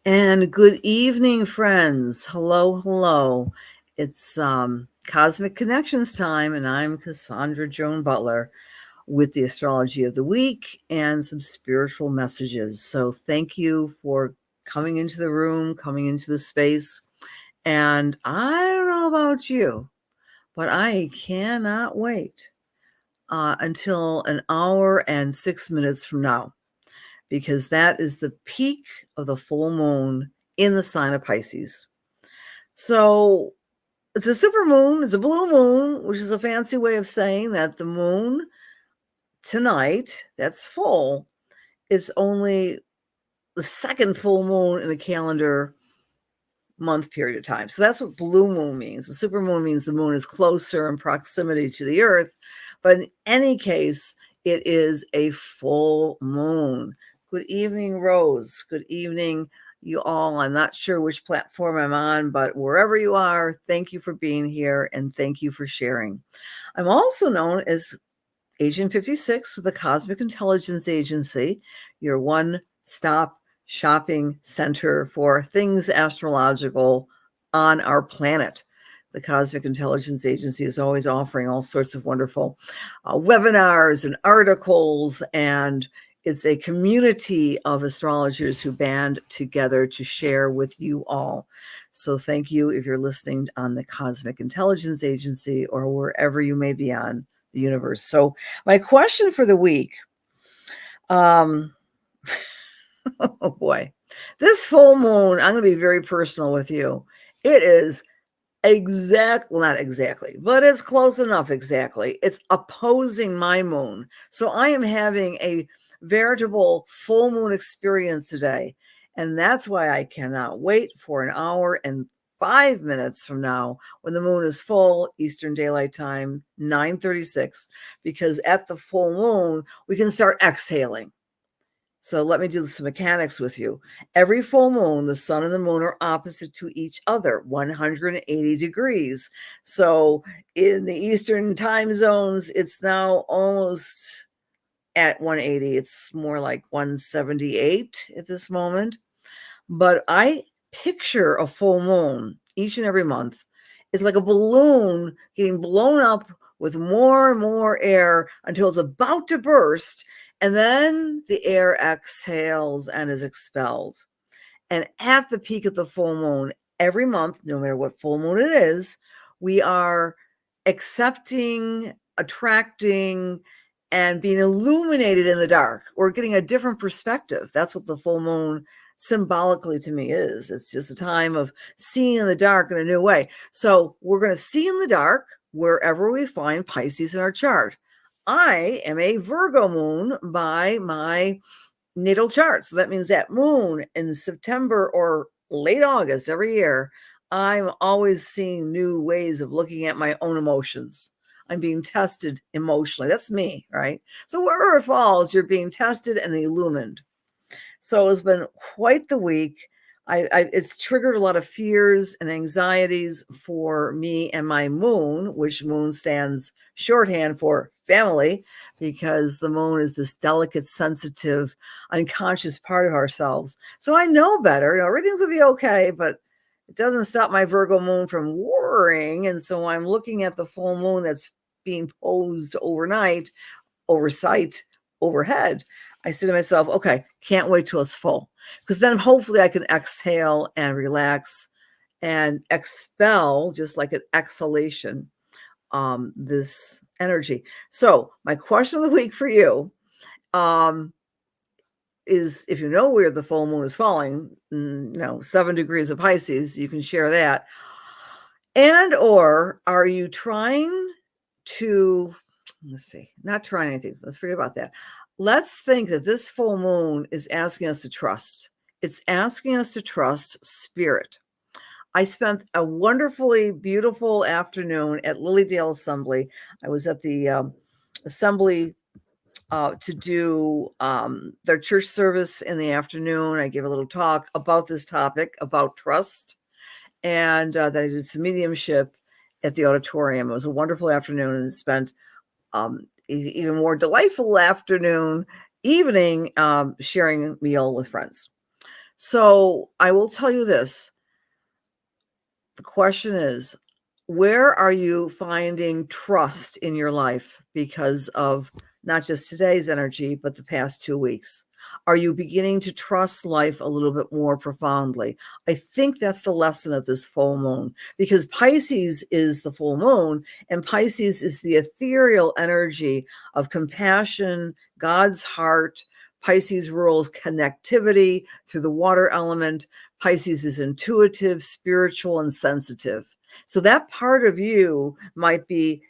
And good evening, friends. Hello, hello. It's Cosmic Connections time, and I'm Cassandra Joan Butler with the astrology of the week and some spiritual messages. So, thank you for coming into the room, coming into the space. And I don't know about you, but I cannot wait until an hour and 6 minutes from now, because that is the peak of the full moon in the sign of Pisces. So it's a super moon, it's a blue moon, which is a fancy way of saying that the moon tonight, that's full, is only the second full moon in the calendar month period of time. So that's what blue moon means. The super moon means the moon is closer in proximity to the earth. But in any case, it is a full moon. Good evening, Rose. Good evening, you all. I'm not sure which platform I'm on, but wherever you are, thank you for being here and thank you for sharing. I'm also known as Agent 56 with the Cosmic Intelligence Agency, your one-stop shopping center for things astrological on our planet. The Cosmic Intelligence Agency is always offering all sorts of wonderful webinars and articles, and it's a community of astrologers who band together to share with you all. So thank you if you're listening on the Cosmic Intelligence Agency or wherever you may be on the universe. So my question for the week, oh boy, this full moon, I'm going to be very personal with you. It is well, not exactly, but it's close enough. Exactly. It's opposing my moon. So I am having a veritable full moon experience today. And that's why I cannot wait for an hour and 5 minutes from now when the moon is full, Eastern Daylight Time, 9:36, because at the full moon, we can start exhaling. So let me do some mechanics with you. Every full moon, the sun and the moon are opposite to each other, 180 degrees. So in the Eastern time zones, it's now almost at 180. It's more like 178 at this moment. But I picture a full moon each and every month. It's like a balloon getting blown up with more and more air until it's about to burst. And then the air exhales and is expelled. And at the peak of the full moon, every month, no matter what full moon it is, we are accepting, attracting, and being illuminated in the dark. We're getting a different perspective. That's what the full moon symbolically to me is. It's just a time of seeing in the dark in a new way. So we're going to see in the dark wherever we find Pisces in our chart. I am a Virgo moon by my natal chart. So that means that moon in September or late August every year, I'm always seeing new ways of looking at my own emotions. I'm being tested emotionally. That's me, right? So wherever it falls, you're being tested and illumined. So it's been quite the week. It's triggered a lot of fears and anxieties for me and my moon, which moon stands shorthand for family, because the moon is this delicate, sensitive, unconscious part of ourselves. So I know better. Everything's going to be okay, but it doesn't stop my Virgo moon from worrying. And so I'm looking at the full moon that's being posed overnight, oversight, overhead. I say to myself, okay, can't wait till it's full, because then hopefully I can exhale and relax and expel, just like an exhalation, this energy. So my question of the week for you is, if you know where the full moon is falling, 7 degrees of Pisces, you can share that. And or are you trying to, not trying anything. Let's forget about that. Let's think that this full moon is asking us to trust. It's asking us to trust spirit. I spent a wonderfully beautiful afternoon at Lilydale Assembly. I was at the assembly to do their church service in the afternoon. I gave a little talk about this topic, about trust, and then I did some mediumship at the auditorium. It was a wonderful afternoon, and spent even more delightful evening sharing a meal with friends. So I will tell you this. The question is, where are you finding trust in your life because of not just today's energy, but the past 2 weeks? Are you beginning to trust life a little bit more profoundly? I think that's the lesson of this full moon, because Pisces is the full moon, and Pisces is the ethereal energy of compassion, God's heart. Pisces rules connectivity through the water element. Pisces is intuitive, spiritual, and sensitive. So that part of you might be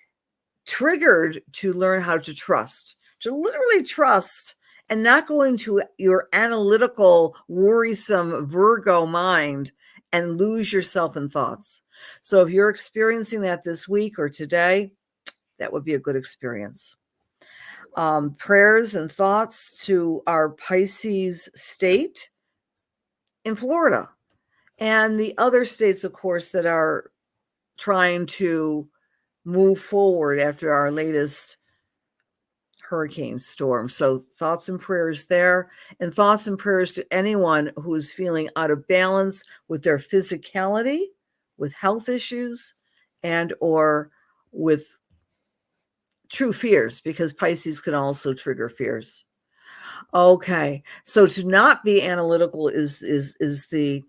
triggered to learn how to trust, to literally trust and not go into your analytical, worrisome Virgo mind and lose yourself in thoughts. So if you're experiencing that this week or today, that would be a good experience. Prayers and thoughts to our Pisces state in Florida and the other states, of course, that are trying to move forward after our latest hurricane storm. So thoughts and prayers there, and thoughts and prayers to anyone who is feeling out of balance with their physicality, with health issues, and or with true fears, because Pisces can also trigger fears. Okay, so to not be analytical is the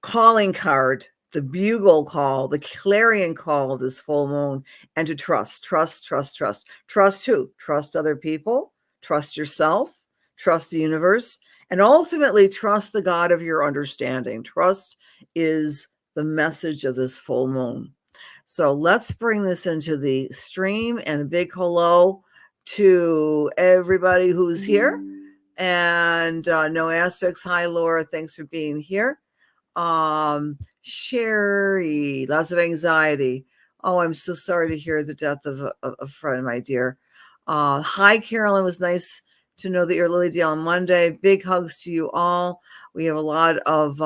calling card, the bugle call, the clarion call of this full moon, and to trust. Trust who? Trust other people, trust yourself, trust the universe, and ultimately trust the God of your understanding. Trust is the message of this full moon. So let's bring this into the stream, and a big hello to everybody who's here. And no aspects. Hi, Laura. Thanks for being here. Sherry, lots of anxiety. Oh, I'm so sorry to hear the death of a friend, my dear. Hi, Carolyn. It was nice to know that you're Lily Dale on Monday. Big hugs to you all. We have a lot of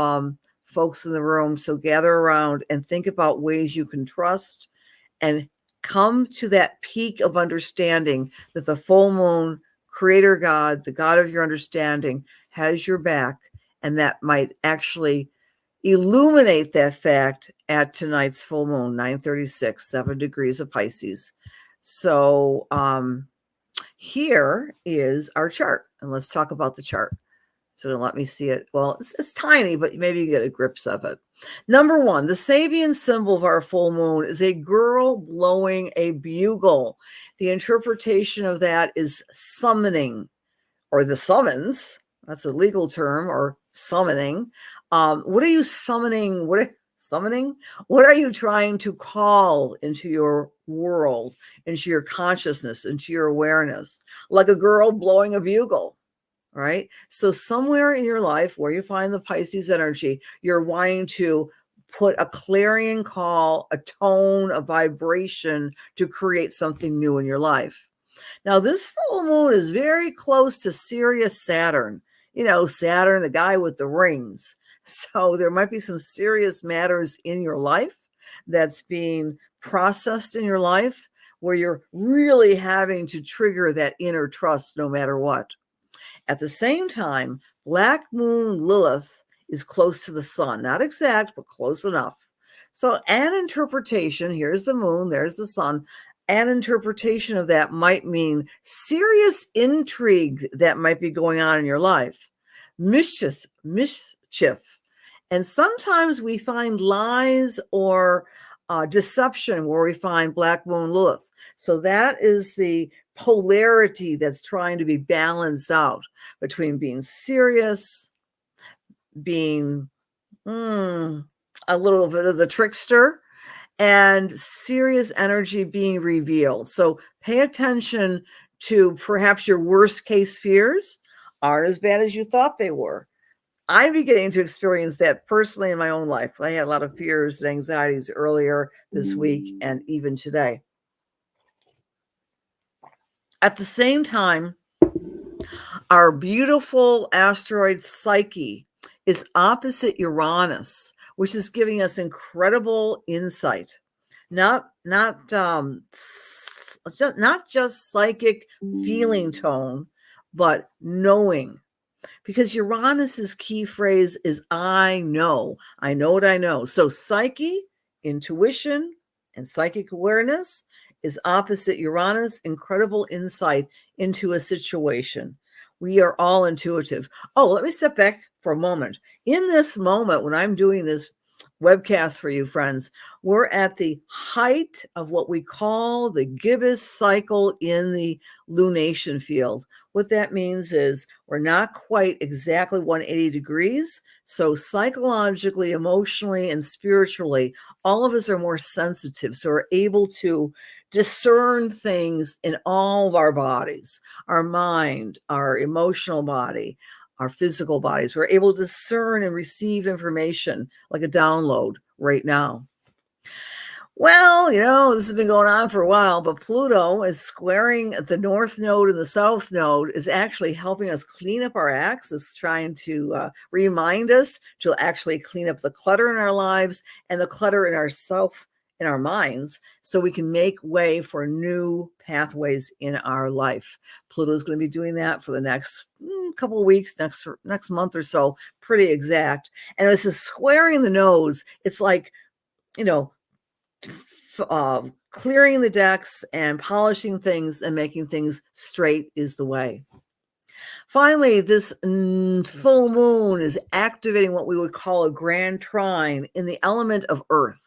folks in the room, so gather around and think about ways you can trust and come to that peak of understanding that the full moon, Creator God, the God of your understanding, has your back, and that might actually illuminate that fact at tonight's full moon, 9:36, 7 degrees of Pisces. So here is our chart, and let's talk about the chart. So let me see it. Well, it's tiny, but maybe you get a glimpse of it. Number one, the Sabian symbol of our full moon is a girl blowing a bugle. The interpretation of that is summoning, or the summons. That's a legal term, or summoning. What are you summoning? Summoning? What are you trying to call into your world, into your consciousness, into your awareness? Like a girl blowing a bugle. Right? So somewhere in your life where you find the Pisces energy, you're wanting to put a clarion call, a tone, a vibration to create something new in your life. Now, this full moon is very close to Sirius Saturn. You know, Saturn, the guy with the rings. So there might be some serious matters in your life that's being processed in your life where you're really having to trigger that inner trust no matter what. At the same time, Black Moon Lilith is close to the sun. Not exact, but close enough. So an interpretation, here's the moon, there's the sun, an interpretation of that might mean serious intrigue that might be going on in your life. Mischief. And sometimes we find lies or deception where we find Black Moon Lilith. So that is the polarity that's trying to be balanced out between being serious, being a little bit of the trickster, and serious energy being revealed. So pay attention to perhaps your worst case fears aren't as bad as you thought they were. I'm beginning to experience that personally in my own life. I had a lot of fears and anxieties earlier this week and even today. At the same time, our beautiful asteroid Psyche is opposite Uranus, which is giving us incredible insight. Not just psychic feeling tone, but knowing. because Uranus's key phrase is I know. I know what I know. So psyche, intuition, and psychic awareness is opposite Uranus, incredible insight into a situation. We are all intuitive. Oh, let me step back for a moment. In this moment, when I'm doing this webcast for you, friends, we're at the height of what we call the gibbous cycle in the lunation field. What that means is we're not quite exactly 180 degrees. So psychologically, emotionally, and spiritually, all of us are more sensitive. So we're able to discern things in all of our bodies, our mind, our emotional body, our physical bodies. We're able to discern and receive information like a download right now. Well, this has been going on for a while, but Pluto is squaring the north node and the south node is actually helping us clean up our acts. It's trying to remind us to actually clean up the clutter in our lives and the clutter in ourself, in our minds, so we can make way for new pathways in our life. Pluto is going to be doing that for the next couple of weeks, next month or so, pretty exact. And this is squaring the nodes. It's like, clearing the decks and polishing things and making things straight is the way. Finally, this full moon is activating what we would call a grand trine in the element of Earth.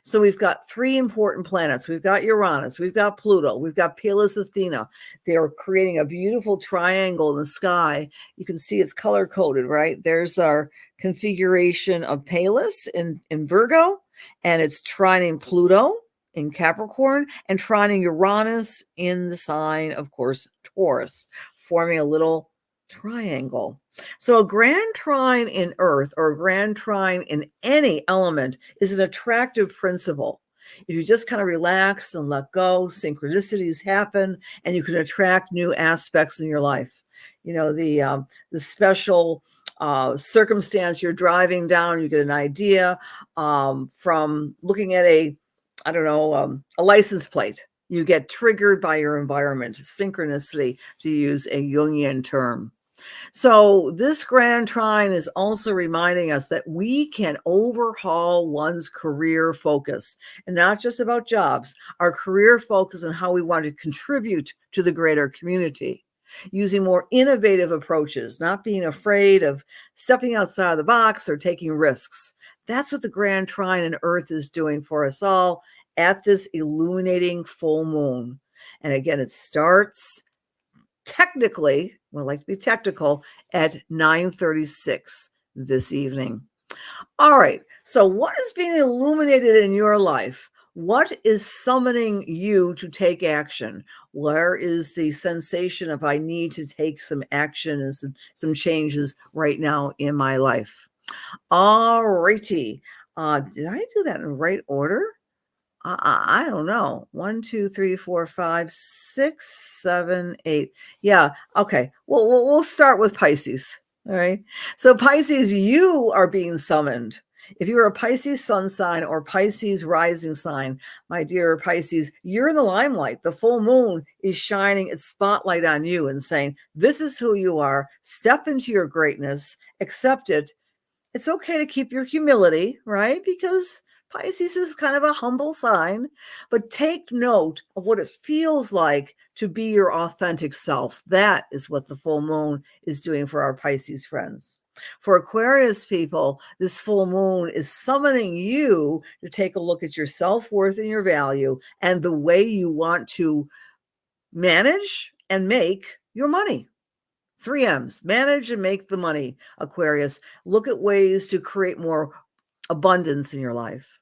So we've got three important planets. We've got Uranus, we've got Pluto, we've got Pallas Athena. They are creating a beautiful triangle in the sky. You can see it's color-coded, right? There's our configuration of Pallas in Virgo, and it's trining Pluto in Capricorn and trining Uranus in the sign, of course, Taurus, forming a little triangle. So a grand trine in Earth or a grand trine in any element is an attractive principle. If you just kind of relax and let go, synchronicities happen, and you can attract new aspects in your life. The special circumstance you're driving down, you get an idea from looking at a license plate. You get triggered by your environment, synchronicity, to use a Jungian term. So this grand trine is also reminding us that we can overhaul one's career focus, and not just about jobs, our career focus and how we want to contribute to the greater community, using more innovative approaches, not being afraid of stepping outside the box or taking risks. That's what the grand trine in Earth is doing for us all at this illuminating full moon. And again, it starts technically, we like to be technical, at 9:36 this evening. All right, so what is being illuminated in your life? What is summoning you to take action? Where is the sensation of I need to take some action and some changes right now in my life? All righty. Did I do that in the right order? I don't know. 1, 2, 3, 4, 5, 6, 7, 8. Yeah. Okay. Well, we'll start with Pisces. All right. So Pisces, you are being summoned. If you're a Pisces sun sign or Pisces rising sign, my dear Pisces, you're in the limelight. The full moon is shining its spotlight on you and saying, this is who you are. Step into your greatness. Accept it. It's okay to keep your humility, right? Because Pisces is kind of a humble sign, but take note of what it feels like to be your authentic self. That is what the full moon is doing for our Pisces friends. For Aquarius people, this full moon is summoning you to take a look at your self-worth and your value and the way you want to manage and make your money. 3 M's, manage and make the money, Aquarius. Look at ways to create more abundance in your life.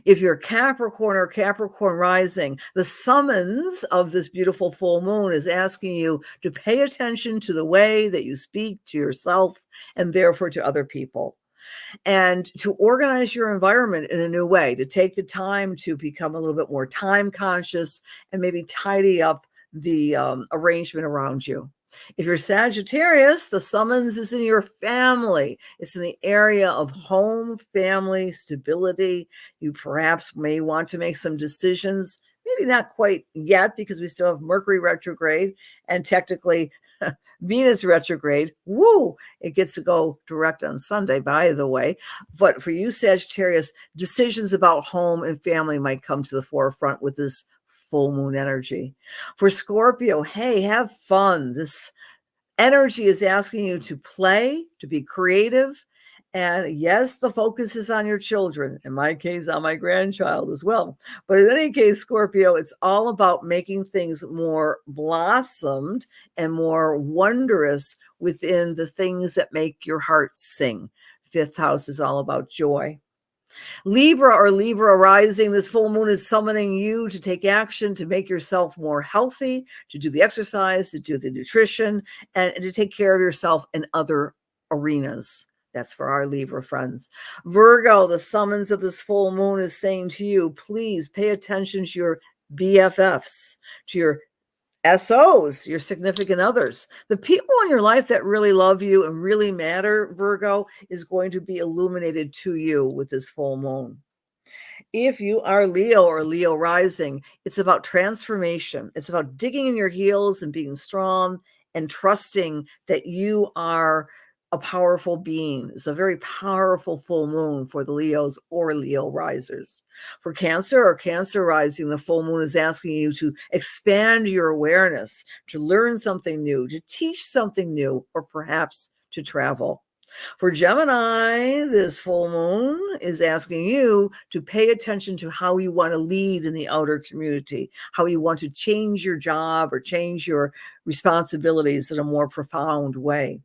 If you're Capricorn or Capricorn rising, the summons of this beautiful full moon is asking you to pay attention to the way that you speak to yourself and therefore to other people, and to organize your environment in a new way, to take the time to become a little bit more time conscious and maybe tidy up the arrangement around you. If you're Sagittarius, the summons is in your family. It's in the area of home, family, stability. You perhaps may want to make some decisions, maybe not quite yet because we still have Mercury retrograde and technically Venus retrograde. Woo! It gets to go direct on Sunday, by the way. But for you, Sagittarius, decisions about home and family might come to the forefront with this full moon energy. For Scorpio, hey, have fun. This energy is asking you to play, to be creative. And yes, the focus is on your children. In my case, on my grandchild as well. But in any case, Scorpio, it's all about making things more blossomed and more wondrous within the things that make your heart sing. Fifth house is all about joy. Libra or Libra rising, this full moon is summoning you to take action, to make yourself more healthy, to do the exercise, to do the nutrition, and to take care of yourself in other arenas. That's for our Libra friends. Virgo, the summons of this full moon is saying to you, please pay attention to your BFFs, to your SOs, your significant others. The people in your life that really love you and really matter, Virgo, is going to be illuminated to you with this full moon. If you are Leo or Leo rising, it's about transformation. It's about digging in your heels and being strong and trusting that you are a powerful being. It's a very powerful full moon for the Leos or Leo risers. For Cancer or Cancer rising, the full moon is asking you to expand your awareness, to learn something new, to teach something new, or perhaps to travel. For Gemini, this full moon is asking you to pay attention to how you want to lead in the outer community, how you want to change your job or change your responsibilities in a more profound way.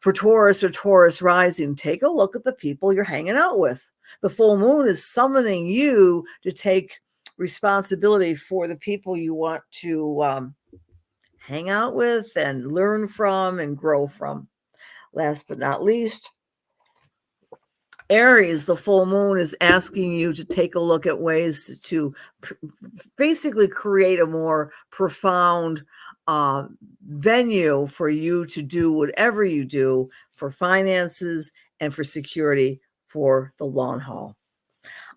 For Taurus or Taurus rising, take a look at the people you're hanging out with. The full moon is summoning you to take responsibility for the people you want to hang out with and learn from and grow from. Last but not least, Aries, the full moon is asking you to take a look at ways to basically create a more profound venue for you to do whatever you do for finances and for security for the long haul.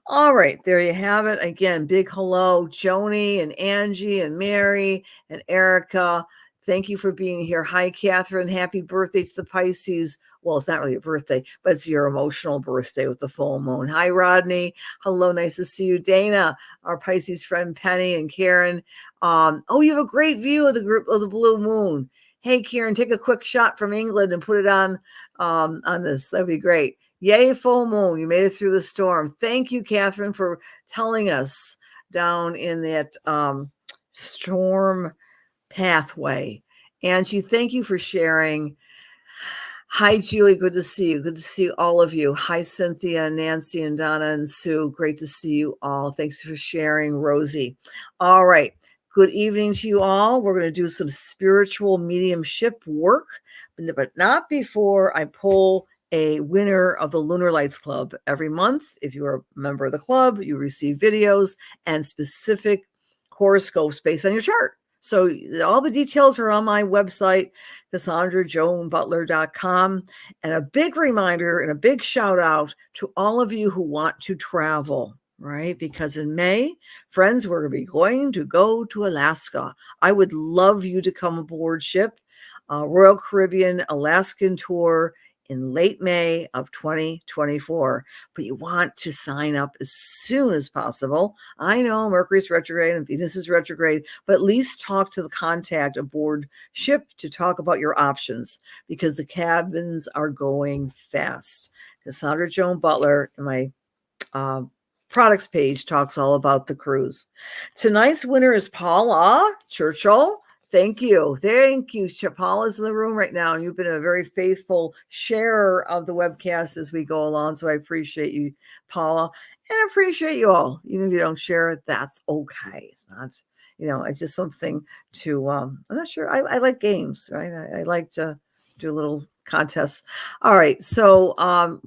All right, there you have it. Again, big hello, Joni and Angie and Mary and Erica. Thank you for being here. Hi, Catherine. Happy birthday to the Pisces. Well, it's not really a birthday, but it's your emotional birthday with the full moon. Hi, Rodney. Hello, nice to see you. Dana, our Pisces friend, Penny and Karen. Oh, you have a great view of the group of the blue moon. Hey, Karen, take a quick shot from England and put it on this. That'd be great. Yay, full moon. You made it through the storm. Thank you, Catherine, for telling us down in that storm pathway. Angie, thank you for sharing. Hi, Julie. Good to see you. Good to see all of you. Hi, Cynthia, Nancy, and Donna, and Sue. Great to see you all. Thanks for sharing, Rosie. All right. Good evening to you all. We're going to do some spiritual mediumship work, but not before I pull a winner of the Lunar Lights Club. Every month, if you are a member of the club, you receive videos and specific horoscopes based on your chart. So all the details are on my website, CassandraJoanButler.com. And a big reminder and a big shout out to all of you who want to travel, right? Because in May, friends, we're going to go to Alaska. I would love you to come aboard ship, Royal Caribbean Alaskan Tour in late May of 2024, but you want to sign up as soon as possible. I know Mercury's retrograde and Venus is retrograde, but at least talk to the contact aboard ship to talk about your options because the cabins are going fast. Cassandra Joan Butler in my products page talks all about the cruise. Tonight's winner is Paula Churchill. Thank you. Thank you. Paula's in the room right now, and you've been a very faithful sharer of the webcast as we go along. So I appreciate you, Paula, and I appreciate you all. Even if you don't share it, that's okay. It's not, it's just something to, I'm not sure. I like games, right? I like to do little contests. All right. So,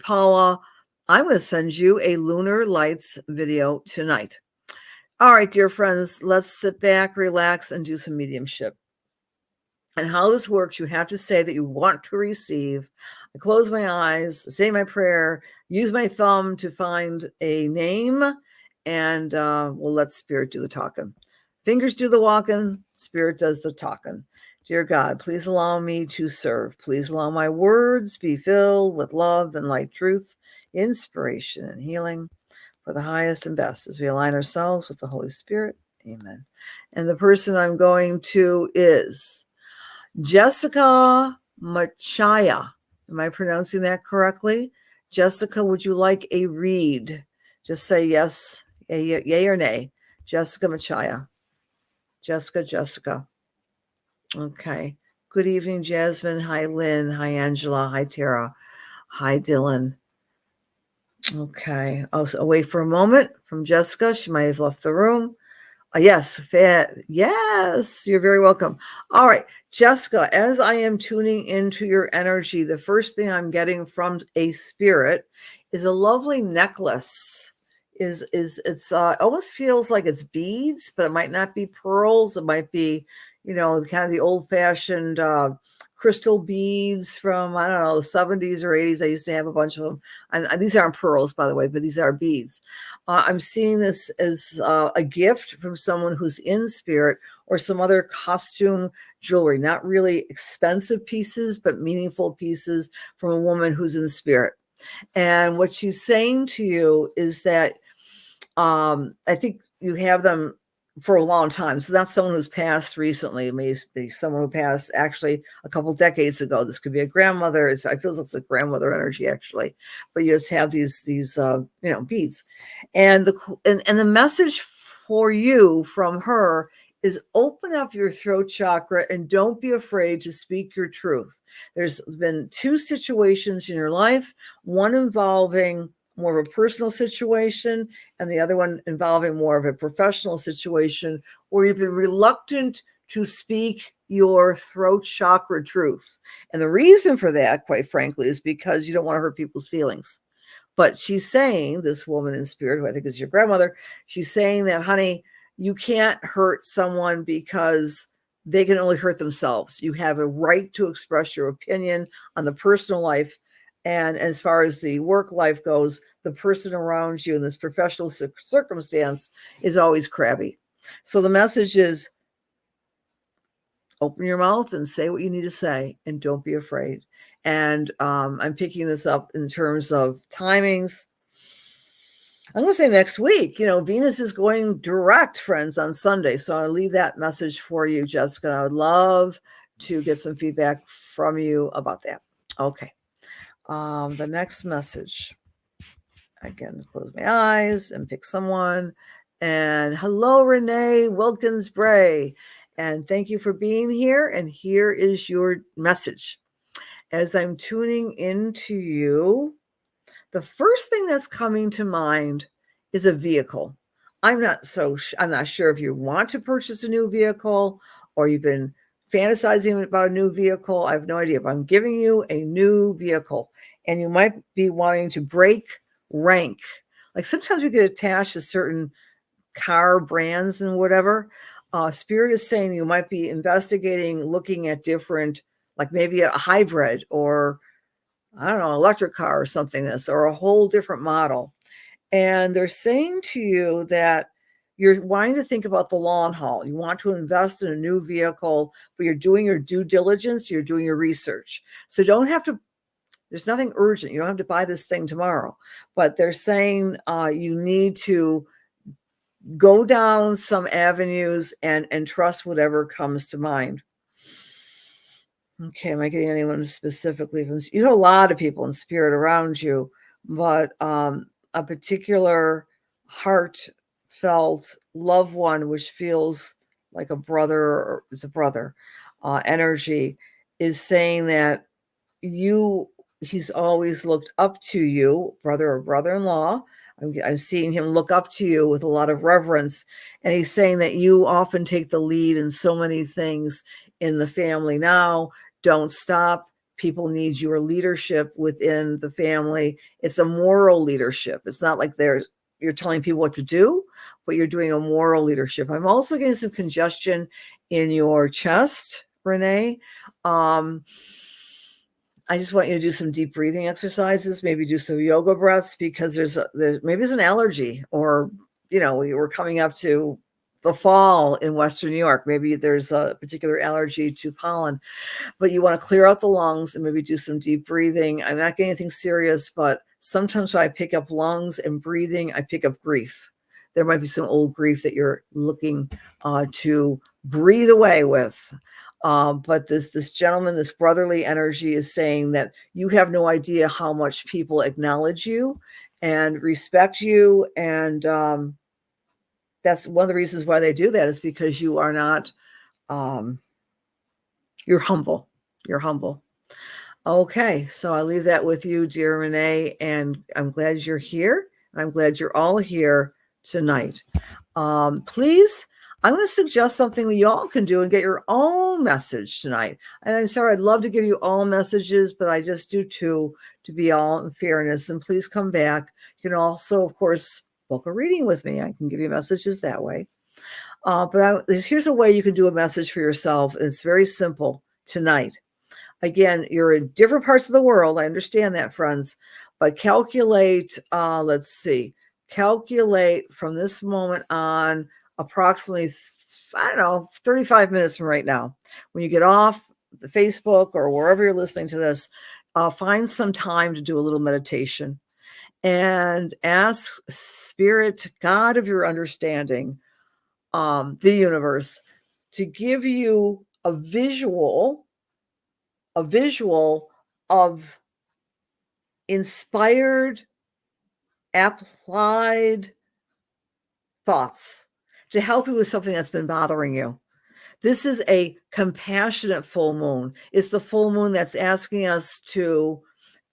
Paula, I'm going to send you a Lunar Lights video tonight. All right, dear friends, let's sit back, relax, and do some mediumship. And how this works, you have to say that you want to receive. I close my eyes, say my prayer, use my thumb to find a name, and we'll let Spirit do the talking. Fingers do the walking, Spirit does the talking. Dear God, please allow me to serve. Please allow my words be filled with love and light, truth, inspiration, and healing for the highest and best as we align ourselves with the Holy Spirit. Amen. And the person I'm going to is Jessica Machaya. Am I pronouncing that correctly? Jessica, would you like a read? Just say yes, yay or nay. Jessica Machaya. Jessica. Okay. Good evening, Jasmine. Hi, Lynn. Hi, Angela. Hi, Tara. Hi, Dylan. Okay. I'll wait for a moment from Jessica. She might have left the room. Yes, yes, you're very welcome. All right, Jessica, as I am tuning into your energy, the first thing I'm getting from a spirit is a lovely necklace. It's almost feels like it's beads, but it might not be pearls. It might be, kind of the old-fashioned crystal beads from, I don't know, the 70s or 80s. I used to have a bunch of them. And these aren't pearls, by the way, but these are beads. I'm seeing this as a gift from someone who's in spirit, or some other costume jewelry, not really expensive pieces, but meaningful pieces from a woman who's in spirit. And what she's saying to you is that I think you have them for a long time. So that's someone who's passed recently. It may be someone who passed actually a couple decades ago. This could be a grandmother. I feel like it's a grandmother energy actually, but you just have these beads, and the message for you from her is open up your throat chakra and don't be afraid to speak your truth. There's been two situations in your life, one involving more of a personal situation and the other one involving more of a professional situation where you've been reluctant to speak your throat chakra truth. And the reason for that, quite frankly, is because you don't want to hurt people's feelings. But she's saying, this woman in spirit, who I think is your grandmother, she's saying that, honey, you can't hurt someone because they can only hurt themselves. You have a right to express your opinion on the personal life. And as far as the work life goes, the person around you in this professional circumstance is always crabby. So the message is open your mouth and say what you need to say, and don't be afraid. And I'm picking this up in terms of timings. I'm going to say next week. Venus is going direct, friends, on Sunday. So I'll leave that message for you, Jessica. I would love to get some feedback from you about that. Okay. The next message. Again, close my eyes and pick someone. And hello, Renee Wilkins Bray. And thank you for being here. And here is your message. As I'm tuning into you, the first thing that's coming to mind is a vehicle. I'm not sure if you want to purchase a new vehicle or you've been fantasizing about a new vehicle. I have no idea, but I'm giving you a new vehicle, and you might be wanting to break rank. Like sometimes you get attached to certain car brands and whatever. Spirit is saying you might be investigating, looking at different, like maybe a hybrid or I don't know, electric car or something or a whole different model. And they're saying to you that you're wanting to think about the long haul. You want to invest in a new vehicle, but you're doing your due diligence, you're doing your research. So there's nothing urgent. You don't have to buy this thing tomorrow, but they're saying you need to go down some avenues and trust whatever comes to mind. Okay, am I getting anyone specifically from you? Have a lot of people in spirit around you, but a particular heartfelt loved one, which feels like a brother or is a brother energy, is saying that he's always looked up to you, brother or brother-in-law. I'm seeing him look up to you with a lot of reverence. And he's saying that you often take the lead in so many things in the family now. Don't stop. People need your leadership within the family. It's a moral leadership. It's not like you're telling people what to do, but you're doing a moral leadership. I'm also getting some congestion in your chest, Renee. I just want you to do some deep breathing exercises, maybe do some yoga breaths, because there's maybe it's an allergy, or we're coming up to the fall in Western New York. Maybe there's a particular allergy to pollen, but you want to clear out the lungs and maybe do some deep breathing. I'm not getting anything serious, but sometimes when I pick up lungs and breathing, I pick up grief. There might be some old grief that you're looking to breathe away with. But this gentleman, this brotherly energy is saying that you have no idea how much people acknowledge you and respect you. And that's one of the reasons why they do that, is because you are not, you're humble. You're humble. Okay, so I leave that with you, dear Renee, and I'm glad you're here. I'm glad you're all here tonight. Please, I'm going to suggest something you all can do and get your own message tonight. And I'm sorry, I'd love to give you all messages, but I just do two to be all in fairness. And please come back. You can also, of course, book a reading with me. I can give you messages that way. But here's a way you can do a message for yourself. It's very simple tonight. Again, you're in different parts of the world. I understand that, friends. But calculate, let's see, calculate from this moment on approximately, I don't know, 35 minutes from right now. When you get off the Facebook or wherever you're listening to this, find some time to do a little meditation and ask Spirit, God of your understanding, the universe, to give you a visual of inspired, applied thoughts to help you with something that's been bothering you. This is a compassionate full moon. It's the full moon that's asking us to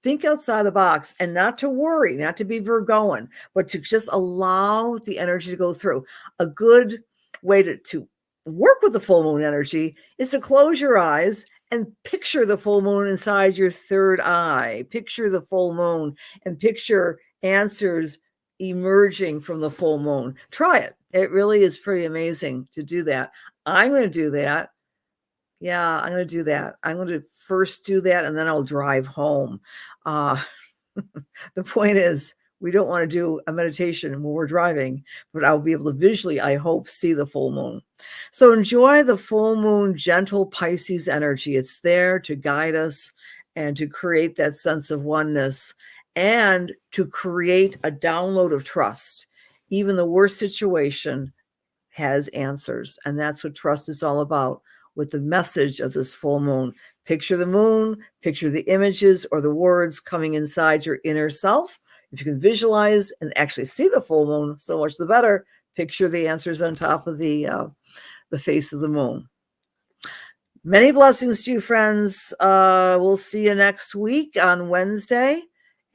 think outside the box and not to worry, not to be Virgoan, but to just allow the energy to go through. A good way to work with the full moon energy is to close your eyes and picture the full moon inside your third eye. Picture the full moon and picture answers emerging from the full moon. Try it. It really is pretty amazing to do that. I'm going to do that. Yeah, I'm going to do that. I'm going to first do that, and then I'll drive home. The point is, we don't want to do a meditation when we're driving, but I'll be able to visually, I hope, see the full moon. So enjoy the full moon, gentle Pisces energy. It's there to guide us and to create that sense of oneness and to create a download of trust. Even the worst situation has answers, and that's what trust is all about with the message of this full moon. Picture the moon, picture the images or the words coming inside your inner self. If you can visualize and actually see the full moon, so much the better. Picture the answers on top of the face of the moon. Many blessings to you, friends. We'll see you next week on Wednesday,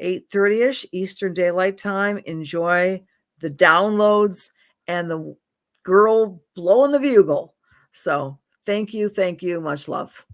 8:30ish Eastern Daylight Time. Enjoy the downloads and the girl blowing the bugle. So thank you. Much love.